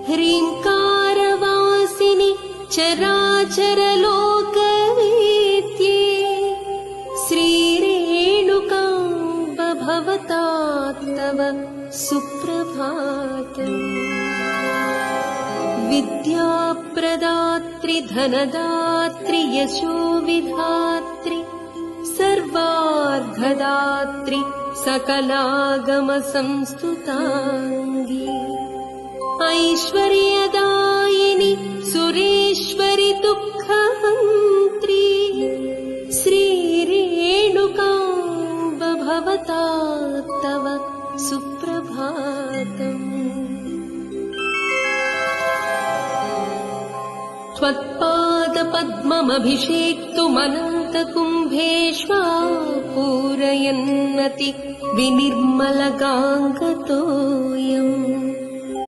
ह्रीङ्कारवासिनि चराचरलोकवेद्ये श्रीरेणुकाम्ब भवता तव सुप्रभातम्। विद्याप्रदात्रि धनदात्रि यशोविधात्रि सर्वार्धदात्रि सकलागमसंस्तुताङ्गी ऐश्वर्यदायिनि सुरेश्वरि दुःखहन्त्री श्रीरेणुकाम्ब भवता तव सुप्रभातम्। त्वत्पादपद्ममभिषेक्तुमनन्तकुम्भेष्वा पूरयन्नति विनिर्मलगाङ्गतोऽयम्।